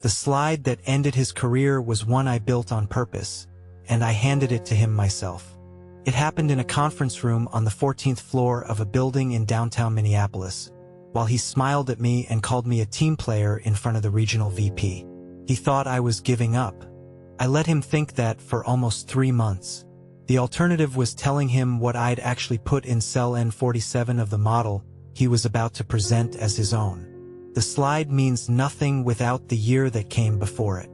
The slide that ended his career was one I built on purpose, and I handed it to him myself. It happened in a conference room on the 14th floor of a building in downtown Minneapolis, while he smiled at me and called me a team player in front of the regional VP. He thought I was giving up. I let him think that for almost 3 months. The alternative was telling him what I'd actually put in cell N47 of the model he was about to present as his own. The slide means nothing without the year that came before it.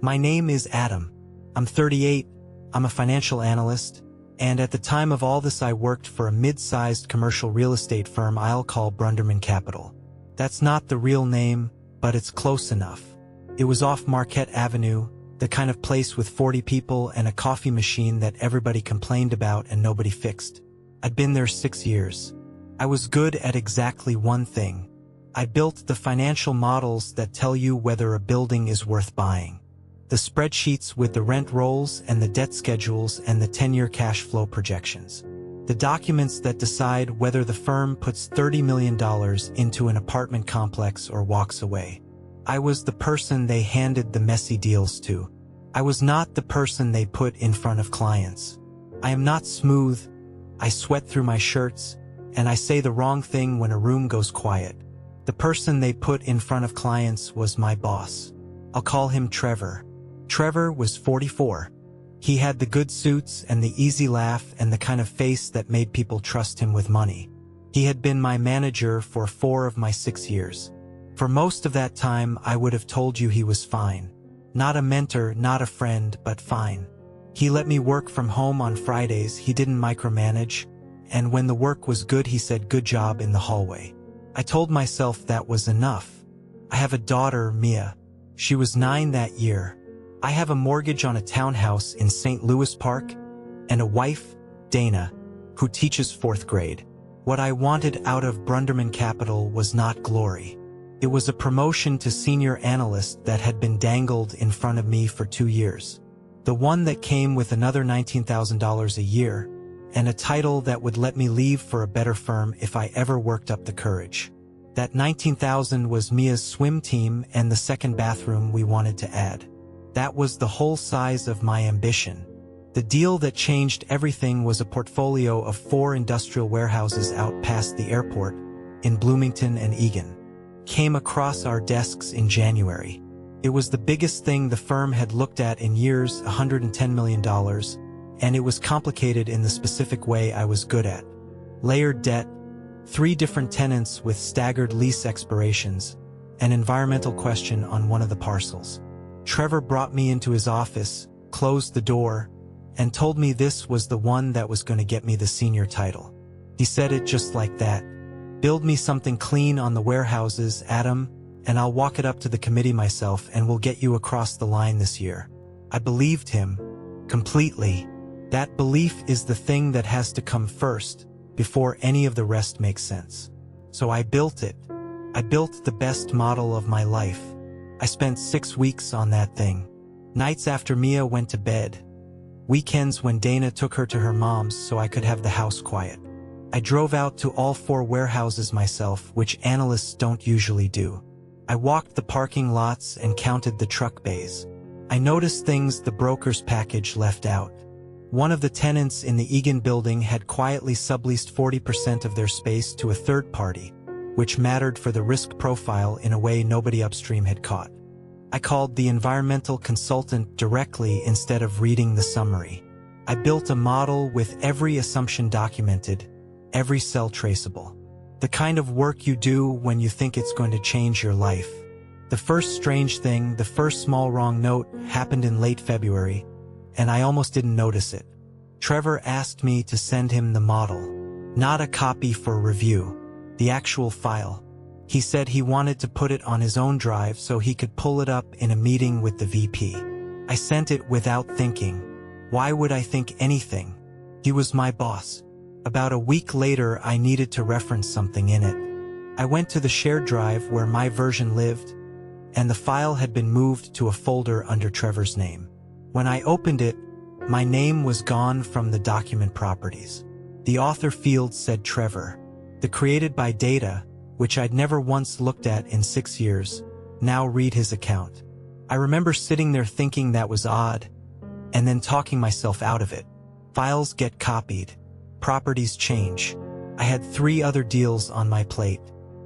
My name is Adam. I'm 38, I'm a financial analyst, and at the time of all this I worked for a mid-sized commercial real estate firm I'll call Brunderman Capital. That's not the real name, but it's close enough. It was off Marquette Avenue, the kind of place with 40 people and a coffee machine that everybody complained about and nobody fixed. I'd been there 6 years. I was good at exactly one thing. I built the financial models that tell you whether a building is worth buying. The spreadsheets with the rent rolls and the debt schedules and the 10-year cash flow projections. The documents that decide whether the firm puts $30 million into an apartment complex or walks away. I was the person they handed the messy deals to. I was not the person they put in front of clients. I am not smooth. I sweat through my shirts, and I say the wrong thing when a room goes quiet. The person they put in front of clients was my boss. I'll call him Trevor. Trevor was 44. He had the good suits and the easy laugh and the kind of face that made people trust him with money. He had been my manager for 4 of my 6 years. For most of that time, I would have told you he was fine. Not a mentor, not a friend, but fine. He let me work from home on Fridays, he didn't micromanage, and when the work was good he said good job in the hallway. I told myself that was enough. I have a daughter, Mia. She was 9 that year. I have a mortgage on a townhouse in St. Louis Park, and a wife, Dana, who teaches 4th grade. What I wanted out of Brunderman Capital was not glory. It was a promotion to senior analyst that had been dangled in front of me for 2 years. The one that came with another $19,000 a year, and a title that would let me leave for a better firm if I ever worked up the courage. That $19,000 was Mia's swim team and the second bathroom we wanted to add. That was the whole size of my ambition. The deal that changed everything was a portfolio of 4 industrial warehouses out past the airport, in Bloomington and Eagan. Came across our desks in January. It was the biggest thing the firm had looked at in years, $110 million, and it was complicated in the specific way I was good at. Layered debt, 3 different tenants with staggered lease expirations, an environmental question on one of the parcels. Trevor brought me into his office, closed the door, and told me this was the one that was going to get me the senior title. He said it just like that. Build me something clean on the warehouses, Adam, and I'll walk it up to the committee myself and we'll get you across the line this year. I believed him. Completely. That belief is the thing that has to come first, before any of the rest makes sense. So I built it. I built the best model of my life. I spent 6 weeks on that thing. Nights after Mia went to bed. Weekends when Dana took her to her mom's so I could have the house quiet. I drove out to all 4 warehouses myself, which analysts don't usually do. I walked the parking lots and counted the truck bays. I noticed things the broker's package left out. One of the tenants in the Eagan building had quietly subleased 40% of their space to a third party, which mattered for the risk profile in a way nobody upstream had caught. I called the environmental consultant directly instead of reading the summary. I built a model with every assumption documented, every cell traceable. The kind of work you do when you think it's going to change your life. The first strange thing, the first small wrong note, happened in late February, and I almost didn't notice it. Trevor asked me to send him the model. Not a copy for review, the actual file. He said he wanted to put it on his own drive so he could pull it up in a meeting with the VP. I sent it without thinking. Why would I think anything? He was my boss. About a week later, I needed to reference something in it. I went to the shared drive where my version lived, and the file had been moved to a folder under Trevor's name. When I opened it, my name was gone from the document properties. The author field said Trevor. The created by data, which I'd never once looked at in 6 years, now read his account. I remember sitting there thinking that was odd, and then talking myself out of it. Files get copied. Properties change. I had 3 other deals on my plate.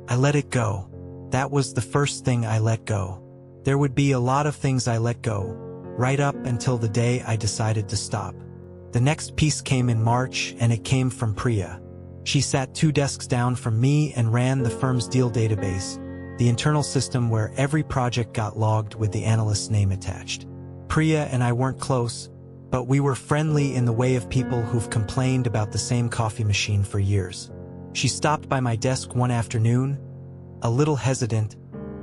I let it go. That was the first thing I let go. There would be a lot of things I let go, right up until the day I decided to stop. The next piece came in March, and it came from Priya. She sat 2 desks down from me and ran the firm's deal database, the internal system where every project got logged with the analyst's name attached. Priya and I weren't close, but we were friendly in the way of people who've complained about the same coffee machine for years. She stopped by my desk one afternoon, a little hesitant,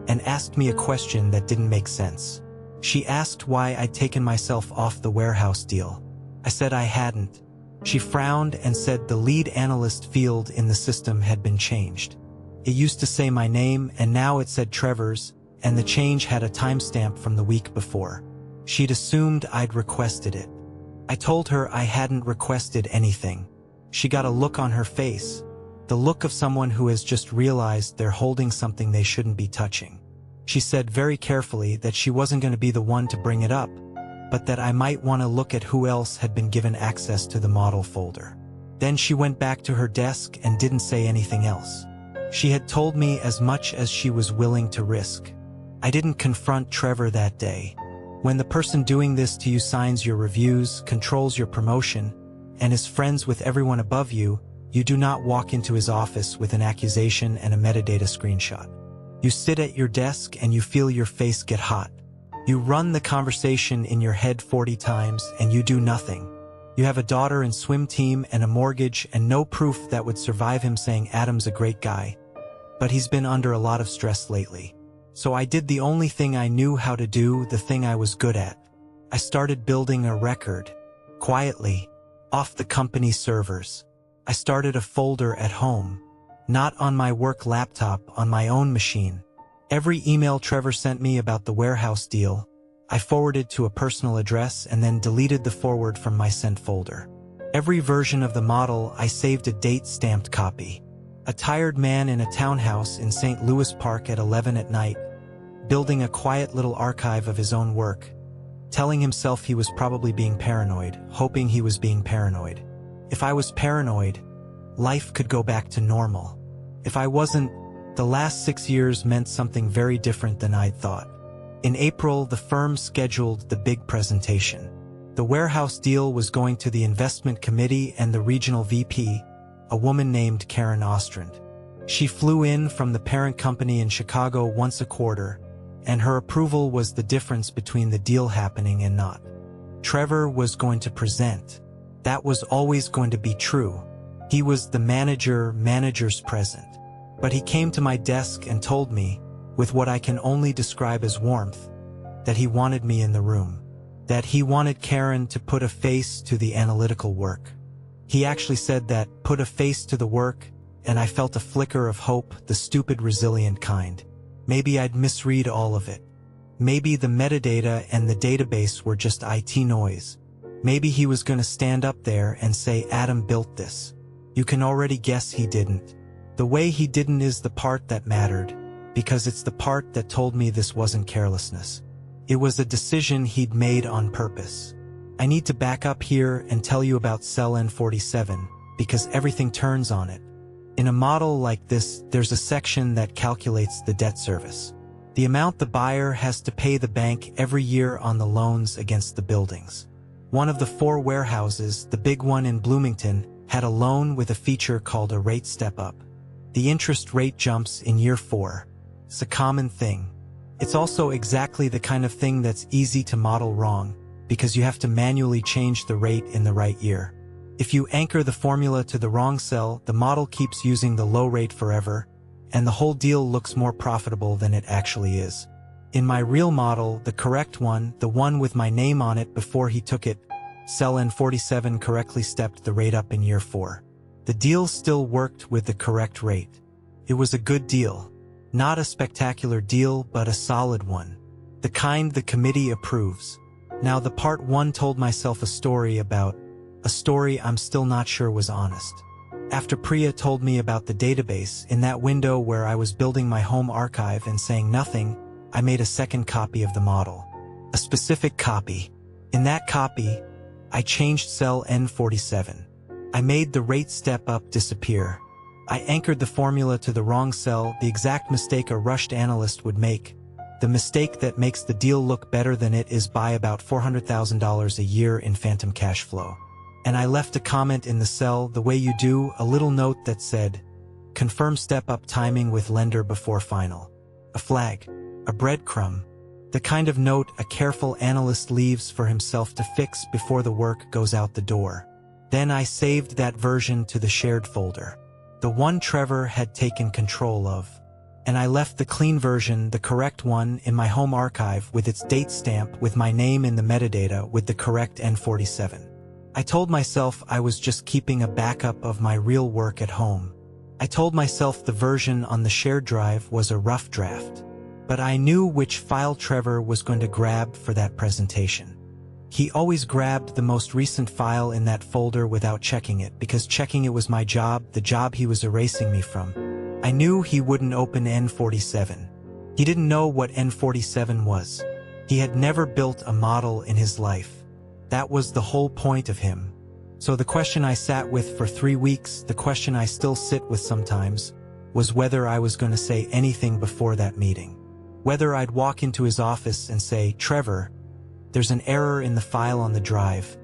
and asked me a question that didn't make sense. She asked why I'd taken myself off the warehouse deal. I said I hadn't. She frowned and said the lead analyst field in the system had been changed. It used to say my name, and now it said Trevor's, and the change had a timestamp from the week before. She'd assumed I'd requested it. I told her I hadn't requested anything. She got a look on her face, the look of someone who has just realized they're holding something they shouldn't be touching. She said very carefully that she wasn't going to be the one to bring it up, but that I might want to look at who else had been given access to the model folder. Then she went back to her desk and didn't say anything else. She had told me as much as she was willing to risk. I didn't confront Trevor that day. When the person doing this to you signs your reviews, controls your promotion, and is friends with everyone above you, you do not walk into his office with an accusation and a metadata screenshot. You sit at your desk and you feel your face get hot. You run the conversation in your head 40 times and you do nothing. You have a daughter and swim team and a mortgage and no proof that would survive him saying Adam's a great guy. But he's been under a lot of stress lately. So I did the only thing I knew how to do, the thing I was good at. I started building a record, quietly, off the company servers. I started a folder at home, not on my work laptop, on my own machine. Every email Trevor sent me about the warehouse deal, I forwarded to a personal address and then deleted the forward from my sent folder. Every version of the model, I saved a date-stamped copy. A tired man in a townhouse in St. Louis Park at 11 at night, building a quiet little archive of his own work, telling himself he was probably being paranoid, hoping he was being paranoid. If I was paranoid, life could go back to normal. If I wasn't, the last 6 years meant something very different than I'd thought. In April, the firm scheduled the big presentation. The warehouse deal was going to the investment committee and the regional VP, a woman named Karen Ostrand. She flew in from the parent company in Chicago once a quarter, and her approval was the difference between the deal happening and not. Trevor was going to present. That was always going to be true. He was the manager's present. But he came to my desk and told me, with what I can only describe as warmth, that he wanted me in the room. That he wanted Karen to put a face to the analytical work. He actually said that, put a face to the work, and I felt a flicker of hope, the stupid resilient kind. Maybe I'd misread all of it. Maybe the metadata and the database were just IT noise. Maybe he was going to stand up there and say Adam built this. You can already guess he didn't. The way he didn't is the part that mattered, because it's the part that told me this wasn't carelessness. It was a decision he'd made on purpose. I need to back up here and tell you about cell N47, because everything turns on it. In a model like this, there's a section that calculates the debt service. The amount the buyer has to pay the bank every year on the loans against the buildings. One of the 4 warehouses, the big one in Bloomington, had a loan with a feature called a rate step-up. The interest rate jumps in year 4. It's a common thing. It's also exactly the kind of thing that's easy to model wrong, because you have to manually change the rate in the right year. If you anchor the formula to the wrong cell, the model keeps using the low rate forever, and the whole deal looks more profitable than it actually is. In my real model, the correct one, the one with my name on it before he took it, cell N47 correctly stepped the rate up in year 4. The deal still worked with the correct rate. It was a good deal. Not a spectacular deal, but a solid one. The kind the committee approves. Now the part 1 told myself a story I'm still not sure was honest. After Priya told me about the database, in that window where I was building my home archive and saying nothing, I made a second copy of the model. a specific copy. In that copy, I changed cell N47. I made the rate step-up disappear. I anchored the formula to the wrong cell, the exact mistake a rushed analyst would make. The mistake that makes the deal look better than it is by about $400,000 a year in phantom cash flow. And I left a comment in the cell the way you do, a little note that said, "Confirm step-up timing with lender before final." A flag, a breadcrumb, the kind of note a careful analyst leaves for himself to fix before the work goes out the door. Then I saved that version to the shared folder, the one Trevor had taken control of. And I left the clean version, the correct one, in my home archive with its date stamp with my name in the metadata with the correct N47. I told myself I was just keeping a backup of my real work at home. I told myself the version on the shared drive was a rough draft. But I knew which file Trevor was going to grab for that presentation. He always grabbed the most recent file in that folder without checking it, because checking it was my job, the job he was erasing me from. I knew he wouldn't open N47. He didn't know what N47 was. He had never built a model in his life. That was the whole point of him. So the question I sat with for 3 weeks, the question I still sit with sometimes, was whether I was going to say anything before that meeting. Whether I'd walk into his office and say, "Trevor, there's an error in the file on the drive.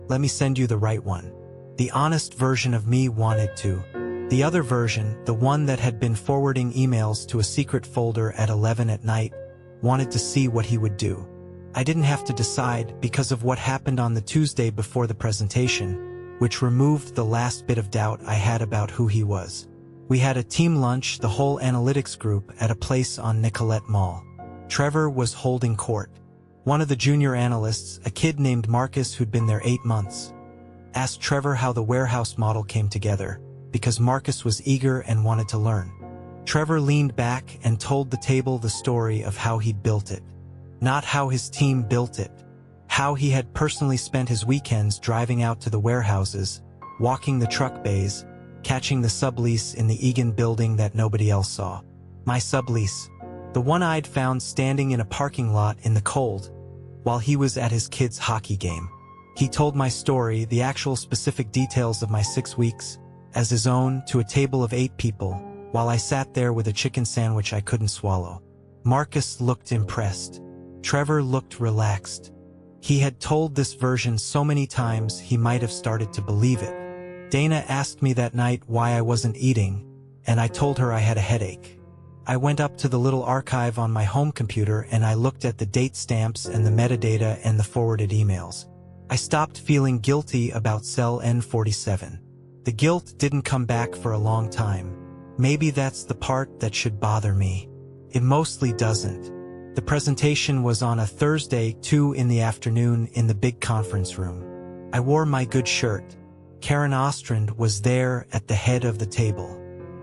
Let me send you the right one." The honest version of me wanted to. The other version, the one that had been forwarding emails to a secret folder at 11 at night, wanted to see what he would do. I didn't have to decide because of what happened on the Tuesday before the presentation, which removed the last bit of doubt I had about who he was. We had a team lunch, the whole analytics group, at a place on Nicollet Mall. Trevor was holding court. One of the junior analysts, a kid named Marcus who'd been there 8 months, asked Trevor how the warehouse model came together, because Marcus was eager and wanted to learn. Trevor leaned back and told the table the story of how he'd built it. Not how his team built it. How he had personally spent his weekends driving out to the warehouses, walking the truck bays, catching the sublease in the Egan building that nobody else saw. My sublease. The one I'd found standing in a parking lot in the cold, while he was at his kid's hockey game. He told my story, the actual specific details of my 6 weeks, as his own, to a table of 8 people, while I sat there with a chicken sandwich I couldn't swallow. Marcus looked impressed. Trevor looked relaxed. He had told this version so many times he might have started to believe it. Dana asked me that night why I wasn't eating, and I told her I had a headache. I went up to the little archive on my home computer and I looked at the date stamps and the metadata and the forwarded emails. I stopped feeling guilty about cell N47. The guilt didn't come back for a long time. Maybe that's the part that should bother me. It mostly doesn't. The presentation was on a Thursday, 2 in the afternoon, in the big conference room. I wore my good shirt. Karen Ostrand was there at the head of the table.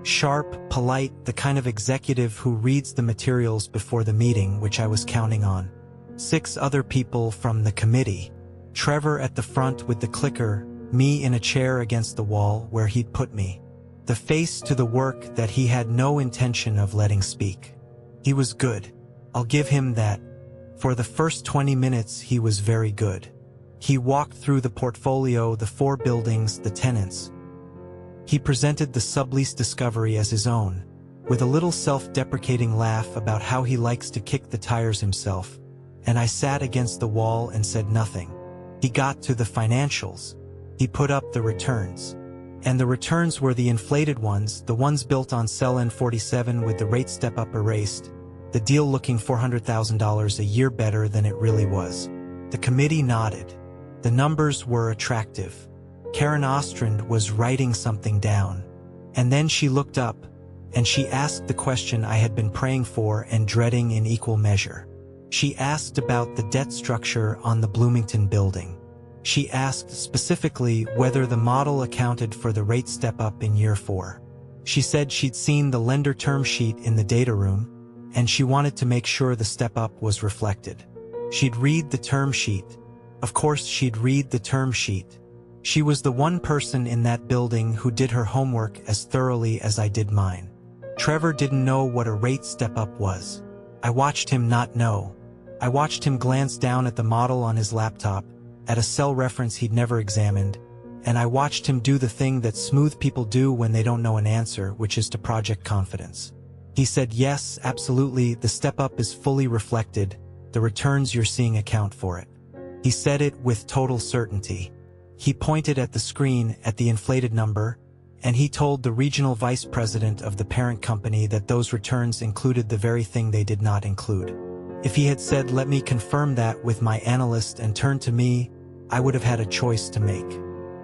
Sharp, polite, the kind of executive who reads the materials before the meeting, which I was counting on. 6 other people from the committee. Trevor at the front with the clicker, me in a chair against the wall where he'd put me. The face to the work that he had no intention of letting speak. He was good. I'll give him that. For the first 20 minutes he was very good. He walked through the portfolio, the 4 buildings, the tenants. He presented the sublease discovery as his own, with a little self-deprecating laugh about how he likes to kick the tires himself, and I sat against the wall and said nothing. He got to the financials. He put up the returns. And the returns were the inflated ones, the ones built on cell N47 with the rate step-up erased, the deal looking $400,000 a year better than it really was. The committee nodded. The numbers were attractive. Karen Ostrand was writing something down. And then she looked up, and she asked the question I had been praying for and dreading in equal measure. She asked about the debt structure on the Bloomington building. She asked specifically whether the model accounted for the rate step-up in year 4. She said she'd seen the lender term sheet in the data room, and she wanted to make sure the step-up was reflected. She'd read the term sheet. Of course she'd read the term sheet. She was the one person in that building who did her homework as thoroughly as I did mine. Trevor didn't know what a rate step-up was. I watched him not know. I watched him glance down at the model on his laptop, at a cell reference he'd never examined, and I watched him do the thing that smooth people do when they don't know an answer, which is to project confidence. He said, "Yes, absolutely, the step-up is fully reflected. The returns you're seeing account for it." He said it with total certainty. He pointed at the screen, at the inflated number, and he told the regional vice president of the parent company that those returns included the very thing they did not include. If he had said, "Let me confirm that with my analyst," and turned to me, I would have had a choice to make.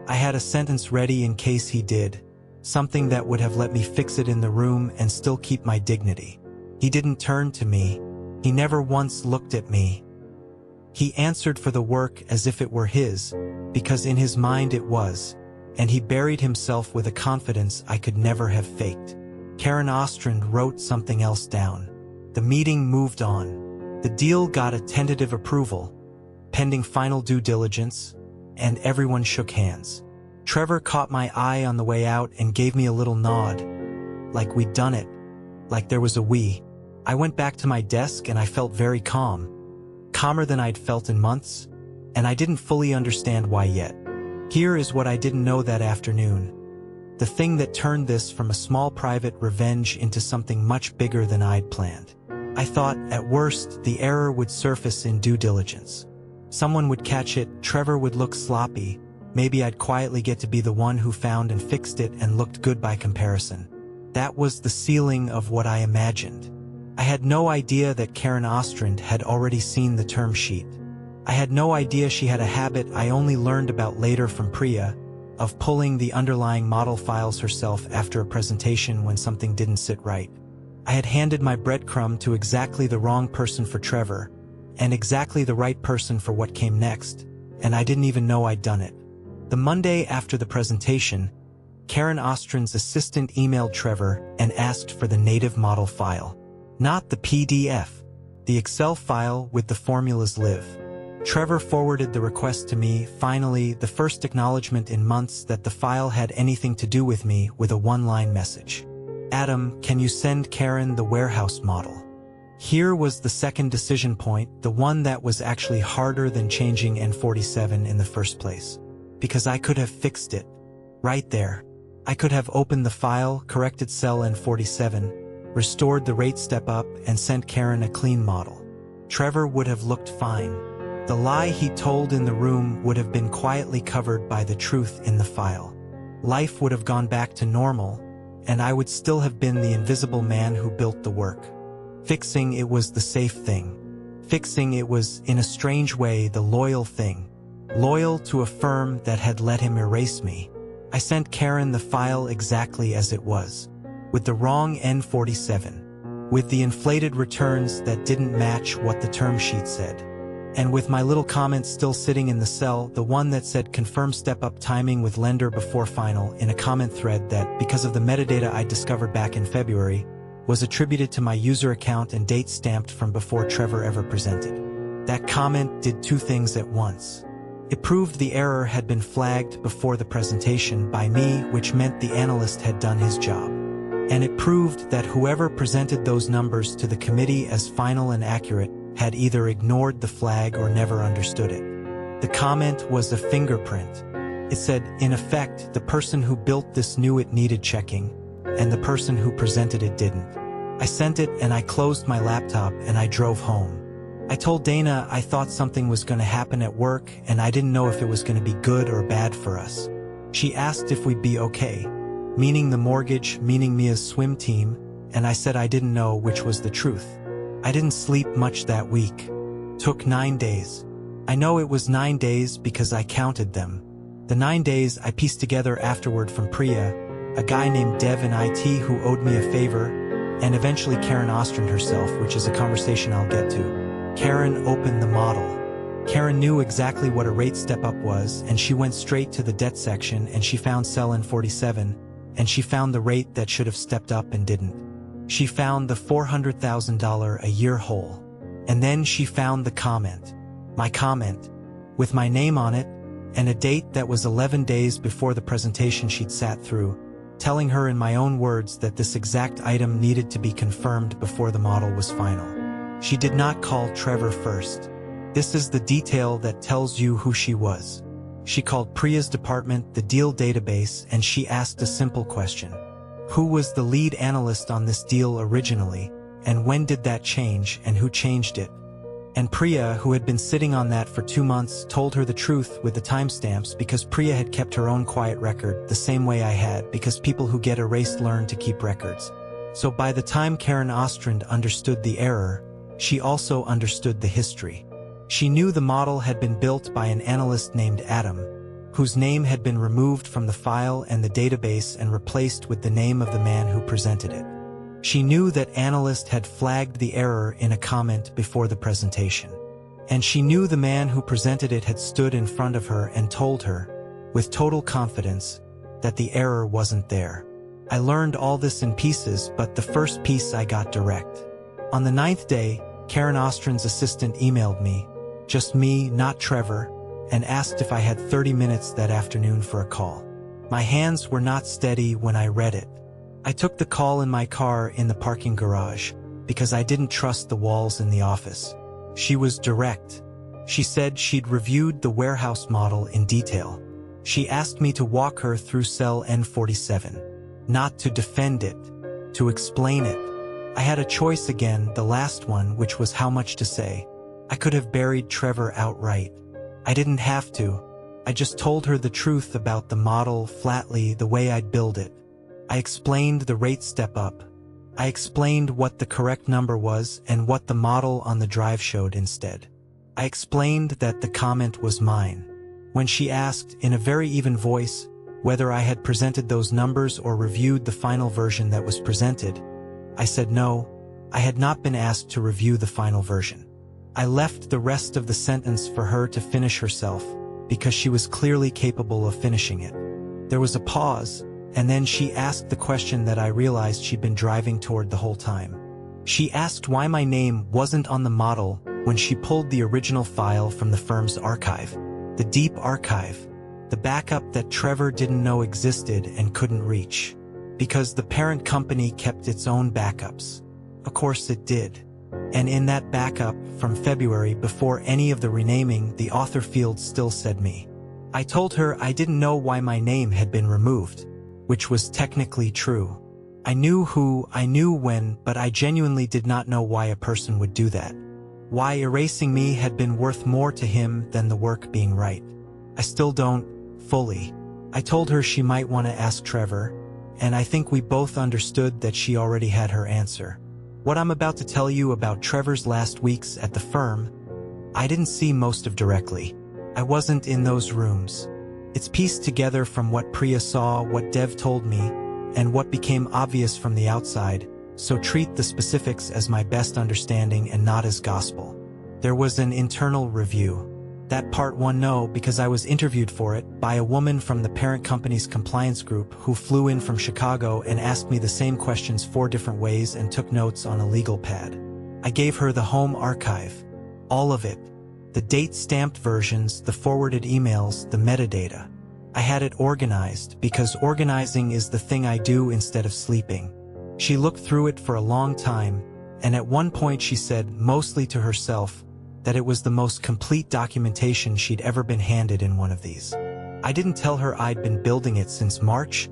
I had a sentence ready in case he did, something that would have let me fix it in the room and still keep my dignity. He didn't turn to me. He never once looked at me. He answered for the work as if it were his, because in his mind it was, and he buried himself with a confidence I could never have faked. Karen Ostrand wrote something else down. The meeting moved on. The deal got a tentative approval, pending final due diligence, and everyone shook hands. Trevor caught my eye on the way out and gave me a little nod, like we'd done it, like there was a we. I went back to my desk and I felt very calm, calmer than I'd felt in months, and I didn't fully understand why yet. Here is what I didn't know that afternoon. The thing that turned this from a small private revenge into something much bigger than I'd planned. I thought, at worst, the error would surface in due diligence. Someone would catch it, Trevor would look sloppy, maybe I'd quietly get to be the one who found and fixed it and looked good by comparison. That was the ceiling of what I imagined. I had no idea that Karen Ostrand had already seen the term sheet. I had no idea she had a habit I only learned about later from Priya, of pulling the underlying model files herself after a presentation when something didn't sit right. I had handed my breadcrumb to exactly the wrong person for Trevor, and exactly the right person for what came next, and I didn't even know I'd done it. The Monday after the presentation, Karen Ostrand's assistant emailed Trevor and asked for the native model file. Not the PDF, the Excel file with the formulas live. Trevor forwarded the request to me, finally, the first acknowledgement in months that the file had anything to do with me, with a one-line message. "Adam, can you send Karen the warehouse model?" Here was the second decision point, the one that was actually harder than changing N47 in the first place. Because I could have fixed it. Right there. I could have opened the file, corrected cell N47, restored the rate step up, and sent Karen a clean model. Trevor would have looked fine. The lie he told in the room would have been quietly covered by the truth in the file. Life would have gone back to normal, and I would still have been the invisible man who built the work. Fixing it was the safe thing. Fixing it was, in a strange way, the loyal thing. Loyal to a firm that had let him erase me. I sent Karen the file exactly as it was, with the wrong N47, with the inflated returns that didn't match what the term sheet said, and with my little comment still sitting in the cell, the one that said confirm step-up timing with lender before final, in a comment thread that, because of the metadata I discovered back in February, was attributed to my user account and date stamped from before Trevor ever presented. That comment did two things at once. It proved the error had been flagged before the presentation by me, which meant the analyst had done his job. And it proved that whoever presented those numbers to the committee as final and accurate had either ignored the flag or never understood it. The comment was a fingerprint. It said, in effect, the person who built this knew it needed checking, and the person who presented it didn't. I sent it and I closed my laptop and I drove home. I told Dana I thought something was going to happen at work and I didn't know if it was going to be good or bad for us. She asked if we'd be okay, meaning the mortgage, meaning Mia's swim team, and I said I didn't know, which was the truth. I didn't sleep much that week. Took 9 days. I know it was 9 days because I counted them. The 9 days I pieced together afterward from Priya, a guy named Dev in IT who owed me a favor, and eventually Karen Ostrand herself, which is a conversation I'll get to. Karen opened the model. Karen knew exactly what a rate step-up was, and she went straight to the debt section and she found cell N47, and she found the rate that should have stepped up and didn't. She found the $400,000 a year hole. And then she found the comment. My comment. With my name on it, and a date that was 11 days before the presentation she'd sat through, telling her in my own words that this exact item needed to be confirmed before the model was final. She did not call Trevor first. This is the detail that tells you who she was. She called Priya's department, the deal database, and she asked a simple question. Who was the lead analyst on this deal originally, and when did that change, and who changed it? And Priya, who had been sitting on that for 2 months, told her the truth with the timestamps because Priya had kept her own quiet record the same way I had, because people who get erased learn to keep records. So by the time Karen Ostrand understood the error, she also understood the history. She knew the model had been built by an analyst named Adam, whose name had been removed from the file and the database and replaced with the name of the man who presented it. She knew that analyst had flagged the error in a comment before the presentation. And she knew the man who presented it had stood in front of her and told her, with total confidence, that the error wasn't there. I learned all this in pieces, but the first piece I got direct. On the 9th day, Karen Ostrand's assistant emailed me, just me, not Trevor, and asked if I had 30 minutes that afternoon for a call. My hands were not steady when I read it. I took the call in my car in the parking garage, because I didn't trust the walls in the office. She was direct. She said she'd reviewed the warehouse model in detail. She asked me to walk her through cell N47. Not to defend it, to explain it. I had a choice again, the last one, which was how much to say. I could have buried Trevor outright. I didn't have to. I just told her the truth about the model flatly, the way I'd build it. I explained the rate step up. I explained what the correct number was and what the model on the drive showed instead. I explained that the comment was mine. When she asked, in a very even voice, whether I had presented those numbers or reviewed the final version that was presented, I said no, I had not been asked to review the final version. I left the rest of the sentence for her to finish herself, because she was clearly capable of finishing it. There was a pause, and then she asked the question that I realized she'd been driving toward the whole time. She asked why my name wasn't on the model when she pulled the original file from the firm's archive, the deep archive, the backup that Trevor didn't know existed and couldn't reach, because the parent company kept its own backups. Of course it did. And in that backup from February, before any of the renaming, the author field still said me. I told her I didn't know why my name had been removed, which was technically true. I knew who, I knew when, but I genuinely did not know why a person would do that. Why erasing me had been worth more to him than the work being right. I still don't, fully. I told her she might want to ask Trevor, and I think we both understood that she already had her answer. What I'm about to tell you about Trevor's last weeks at the firm, I didn't see most of directly. I wasn't in those rooms. It's pieced together from what Priya saw, what Dev told me, and what became obvious from the outside, so treat the specifics as my best understanding and not as gospel. There was an internal review. That part one no, because I was interviewed for it by a woman from the parent company's compliance group who flew in from Chicago and asked me the same questions 4 different ways and took notes on a legal pad. I gave her the home archive. All of it. The date-stamped versions, the forwarded emails, the metadata. I had it organized, because organizing is the thing I do instead of sleeping. She looked through it for a long time, and at one point she said, mostly to herself, that it was the most complete documentation she'd ever been handed in one of these. I didn't tell her I'd been building it since March,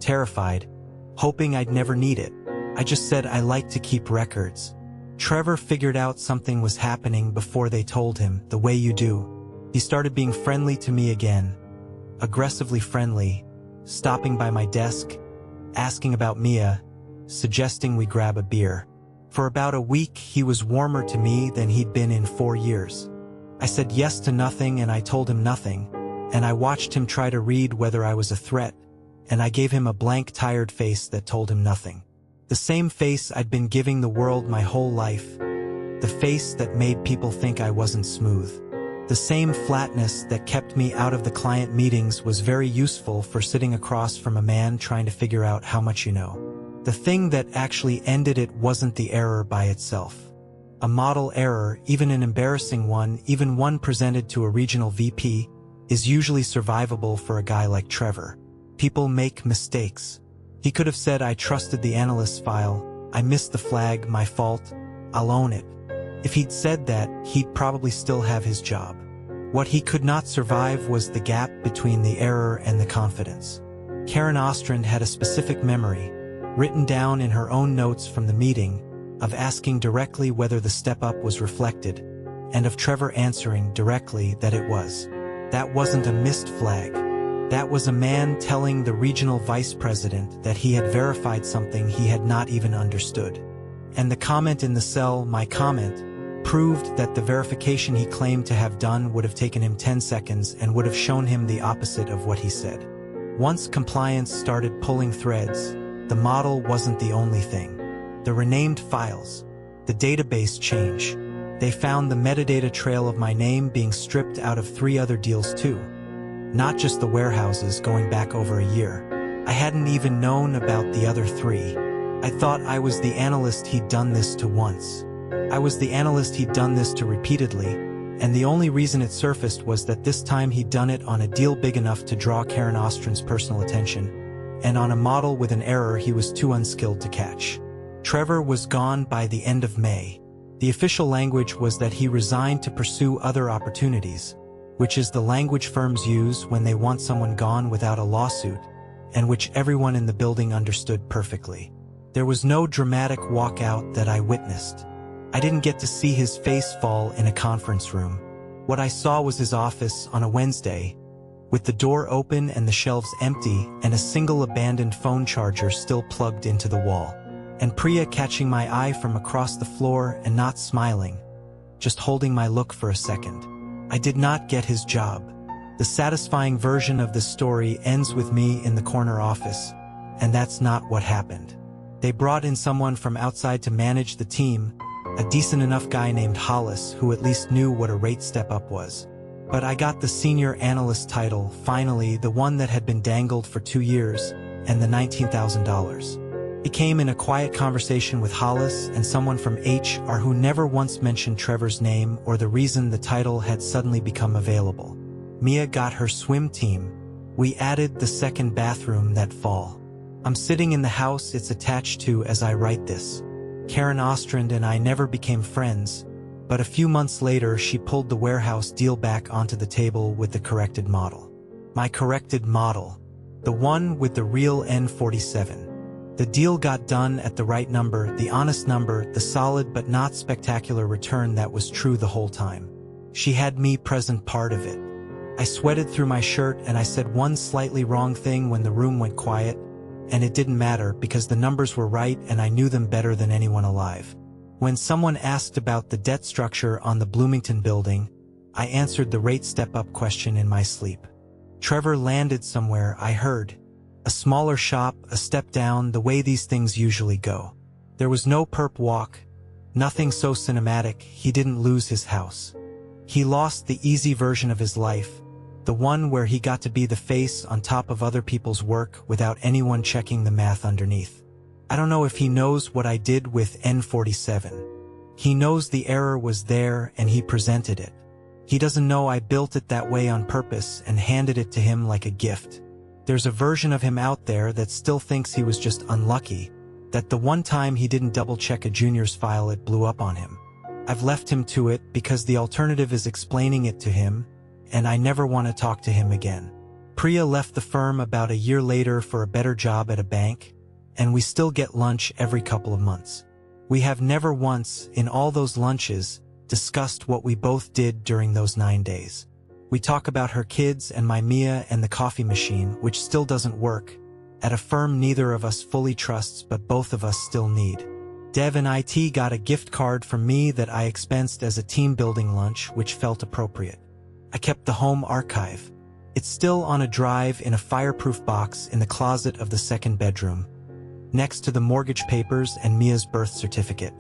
terrified, hoping I'd never need it. I just said I like to keep records. Trevor figured out something was happening before they told him, the way you do. He started being friendly to me again, aggressively friendly, stopping by my desk, asking about Mia, suggesting we grab a beer. For about a week, he was warmer to me than he'd been in 4 years. I said yes to nothing and I told him nothing, and I watched him try to read whether I was a threat, and I gave him a blank, tired face that told him nothing. The same face I'd been giving the world my whole life. The face that made people think I wasn't smooth. The same flatness that kept me out of the client meetings was very useful for sitting across from a man trying to figure out how much you know. The thing that actually ended it wasn't the error by itself. A model error, even an embarrassing one, even one presented to a regional VP, is usually survivable for a guy like Trevor. People make mistakes. He could have said I trusted the analyst's file, I missed the flag, my fault, I'll own it. If he'd said that, he'd probably still have his job. What he could not survive was the gap between the error and the confidence. Karen Ostrand had a specific memory, written down in her own notes from the meeting, of asking directly whether the step-up was reflected, and of Trevor answering directly that it was. That wasn't a missed flag. That was a man telling the regional vice president that he had verified something he had not even understood. And the comment in the cell, my comment, proved that the verification he claimed to have done would have taken him 10 seconds and would have shown him the opposite of what he said. Once compliance started pulling threads, the model wasn't the only thing. The renamed files, the database change. They found the metadata trail of my name being stripped out of 3 other deals too. Not just the warehouses going back over a year. I hadn't even known about the other 3. I thought I was the analyst he'd done this to once. I was the analyst he'd done this to repeatedly, and the only reason it surfaced was that this time he'd done it on a deal big enough to draw Karen Ostrand's personal attention, and on a model with an error he was too unskilled to catch. Trevor was gone by the end of May. The official language was that he resigned to pursue other opportunities, which is the language firms use when they want someone gone without a lawsuit, and which everyone in the building understood perfectly. There was no dramatic walkout that I witnessed. I didn't get to see his face fall in a conference room. What I saw was his office on a Wednesday, with the door open and the shelves empty and a single abandoned phone charger still plugged into the wall. And Priya catching my eye from across the floor and not smiling, just holding my look for a second. I did not get his job. The satisfying version of the story ends with me in the corner office, and that's not what happened. They brought in someone from outside to manage the team, a decent enough guy named Hollis who at least knew what a rate step-up was. But I got the senior analyst title, finally, the one that had been dangled for 2 years, and the $19,000. It came in a quiet conversation with Hollis and someone from HR who never once mentioned Trevor's name or the reason the title had suddenly become available. Mia got her swim team. We added the second bathroom that fall. I'm sitting in the house it's attached to as I write this. Karen Ostrand and I never became friends, but a few months later she pulled the warehouse deal back onto the table with the corrected model. My corrected model. The one with the real N47. The deal got done at the right number, the honest number, the solid but not spectacular return that was true the whole time. She had me present part of it. I sweated through my shirt and I said one slightly wrong thing when the room went quiet, and it didn't matter because the numbers were right and I knew them better than anyone alive. When someone asked about the debt structure on the Bloomington building, I answered the rate step-up question in my sleep. Trevor landed somewhere, I heard. A smaller shop, a step down, the way these things usually go. There was no perp walk, nothing so cinematic. He didn't lose his house. He lost the easy version of his life, the one where he got to be the face on top of other people's work without anyone checking the math underneath. I don't know if he knows what I did with N47. He knows the error was there and he presented it. He doesn't know I built it that way on purpose and handed it to him like a gift. There's a version of him out there that still thinks he was just unlucky, that the one time he didn't double-check a junior's file it blew up on him. I've left him to it because the alternative is explaining it to him, and I never want to talk to him again. Priya left the firm about a year later for a better job at a bank, and we still get lunch every couple of months. We have never once, in all those lunches, discussed what we both did during those 9 days. We talk about her kids and my Mia and the coffee machine, which still doesn't work, at a firm neither of us fully trusts but both of us still need. Dev and IT got a gift card from me that I expensed as a team-building lunch, which felt appropriate. I kept the home archive. It's still on a drive in a fireproof box in the closet of the second bedroom, next to the mortgage papers and Mia's birth certificate.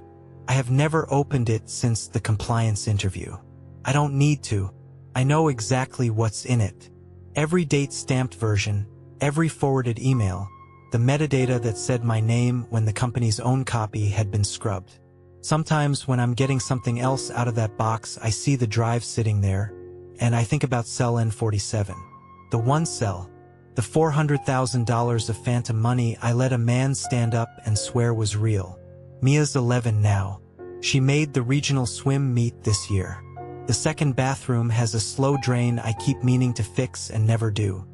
I have never opened it since the compliance interview. I don't need to. I know exactly what's in it. Every date-stamped version, every forwarded email, the metadata that said my name when the company's own copy had been scrubbed. Sometimes when I'm getting something else out of that box, I see the drive sitting there, and I think about cell N47. The one cell, the $400,000 of phantom money I let a man stand up and swear was real. Mia's 11 now. She made the regional swim meet this year. The second bathroom has a slow drain I keep meaning to fix and never do.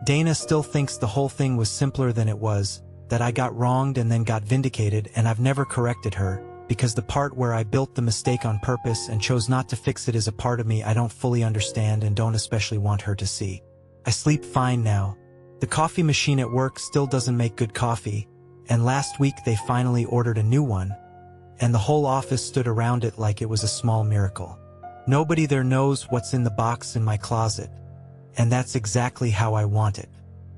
Dana still thinks the whole thing was simpler than it was, that I got wronged and then got vindicated, and I've never corrected her, because the part where I built the mistake on purpose and chose not to fix it is a part of me I don't fully understand and don't especially want her to see. I sleep fine now. The coffee machine at work still doesn't make good coffee, and last week they finally ordered a new one, and the whole office stood around it like it was a small miracle. Nobody there knows what's in the box in my closet, and that's exactly how I want it.